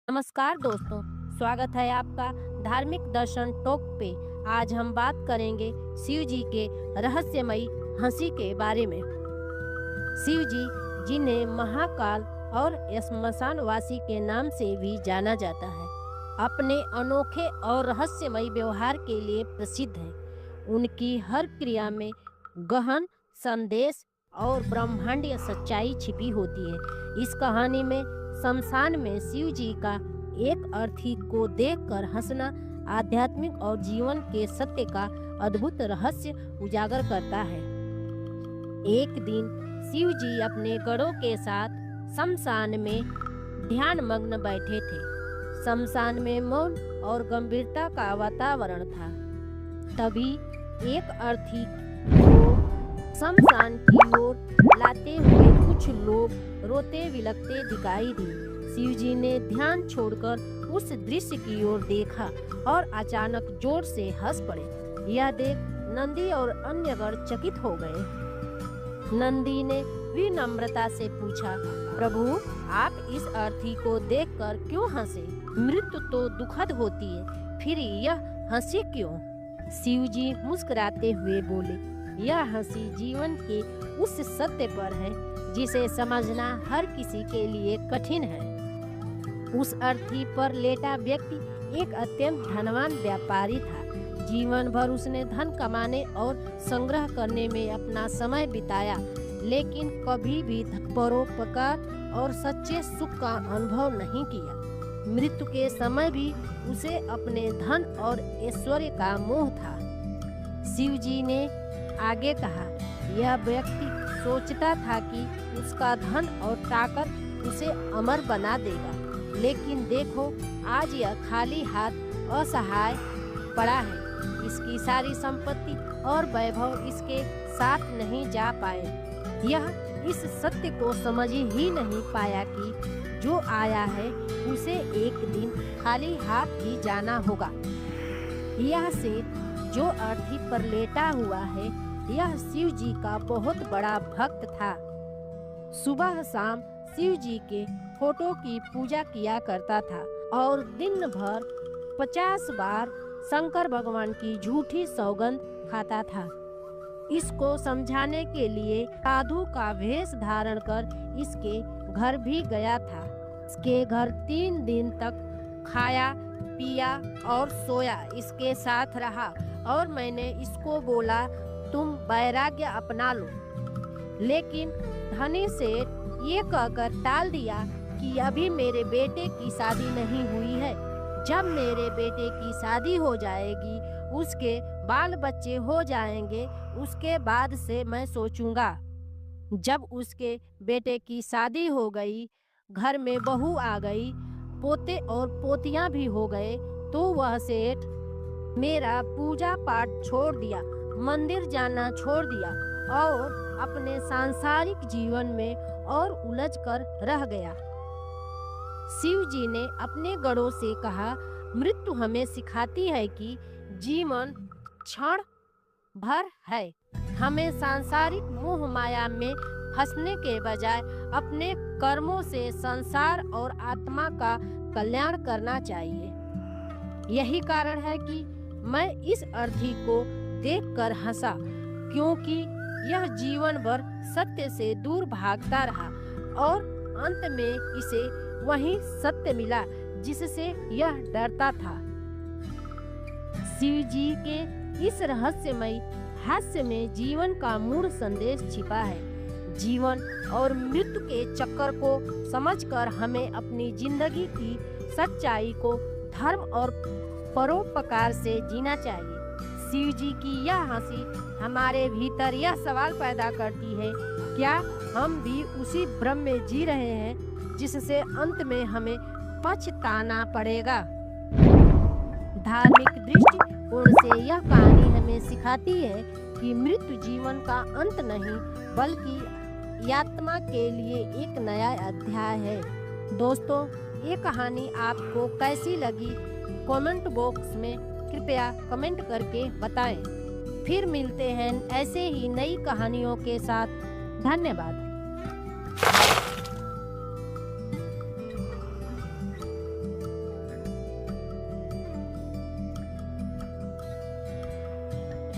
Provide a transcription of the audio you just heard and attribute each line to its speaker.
Speaker 1: नमस्कार दोस्तों, स्वागत है आपका धार्मिक दर्शन टॉक पे। आज हम बात करेंगे शिव जी के रहस्यमयी हंसी के बारे में। शिव जी, जिन्हें महाकाल और श्मशानवासी के नाम से भी जाना जाता है, अपने अनोखे और रहस्यमयी व्यवहार के लिए प्रसिद्ध है। उनकी हर क्रिया में गहन संदेश और ब्रह्मांडीय सच्चाई छिपी होती है। इस कहानी में शमशान में शिव जी का एक अर्थी को देखकर हंसना आध्यात्मिक और जीवन के सत्य का अद्भुत रहस्य उजागर करता है। एक दिन शिव जी अपने गणों के साथ शमशान में ध्यान मग्न बैठे थे। शमशान में मौन और गंभीरता का वातावरण था। तभी एक अर्थी को शमशान की ओर लाते हुए कुछ लोग रोते बिलखते दिखाई दिए। शिव जी ने ध्यान छोड़कर उस दृश्य की ओर देखा और अचानक जोर से हंस पड़े। यह देख नंदी और अन्य गण चकित हो गए। नंदी ने विनम्रता से पूछा, प्रभु, आप इस अर्थी को देखकर क्यों हंसे? मृत्यु तो दुखद होती है, फिर यह हंसी क्यों? शिव जी मुस्कुराते हुए बोले, यह हंसी जीवन के उस सत्य पर है जिसे समझना हर किसी के लिए कठिन है। उस अर्थी पर लेटा व्यक्ति एक अत्यंत धनवान व्यापारी था। जीवन भर उसने धन कमाने और संग्रह करने में अपना समय बिताया, लेकिन कभी भी परोपकार और सच्चे सुख का अनुभव नहीं किया। मृत्यु के समय भी उसे अपने धन और ऐश्वर्य का मोह था। शिव जी ने आगे कहा, यह व्यक्ति सोचता था कि उसका धन और ताकत उसे अमर बना देगा, लेकिन देखो आज यह खाली हाथ असहाय पड़ा है। इसकी सारी संपत्ति और वैभव इसके साथ नहीं जा पाए। यह इस सत्य को समझ ही नहीं पाया कि जो आया है उसे एक दिन खाली हाथ ही जाना होगा। यह से जो अर्थी पर लेटा हुआ है, यह शिव जी का बहुत बड़ा भक्त था। सुबह शाम शिव जी के फोटो की पूजा किया करता था और दिन भर 50 बार शंकर भगवान की झूठी सौगंध खाता था। इसको समझाने के लिए साधु का वेश धारण कर इसके घर भी गया था। इसके घर 3 दिन तक खाया पिया और सोया, इसके साथ रहा और मैंने इसको बोला, तुम वैराग्य अपना लो। लेकिन धनी सेठ ये कहकर टाल दिया कि अभी मेरे बेटे की शादी नहीं हुई है। जब मेरे बेटे की शादी हो जाएगी, उसके बाल बच्चे हो जाएंगे, उसके बाद से मैं सोचूंगा। जब उसके बेटे की शादी हो गई, घर में बहू आ गई, पोते और पोतियां भी हो गए, तो वह सेठ मेरा पूजा पाठ छोड़ दिया, मंदिर जाना छोड़ दिया और अपने सांसारिक जीवन में और उलझ कर रह गया। शिव जी ने अपने गणों से कहा, मृत्यु हमें सिखाती है कि जीवन क्षण भर है। हमें सांसारिक मोह माया में फंसने के बजाय अपने कर्मों से संसार और आत्मा का कल्याण करना चाहिए। यही कारण है कि मैं इस अर्थी को देखकर हंसा, क्योंकि यह जीवन भर सत्य से दूर भागता रहा और अंत में इसे वही सत्य मिला जिससे यह डरता था। शिव जी के इस रहस्यमयी हास्य में जीवन का मूल संदेश छिपा है। जीवन और मृत्यु के चक्कर को समझकर हमें अपनी जिंदगी की सच्चाई को धर्म और परोपकार से जीना चाहिए। शिव जी की यह हंसी हमारे भीतर यह सवाल पैदा करती है, क्या हम भी उसी भ्रम में जी रहे हैं जिससे अंत में हमें पछताना पड़ेगा? धार्मिक दृष्टिकोण से यह कहानी हमें सिखाती है कि मृत्यु जीवन का अंत नहीं, बल्कि आत्मा के लिए एक नया अध्याय है। दोस्तों, ये कहानी आपको कैसी लगी? कमेंट बॉक्स में कृपया कमेंट करके बताएं। फिर मिलते हैं ऐसे ही नई कहानियों के साथ। धन्यवाद।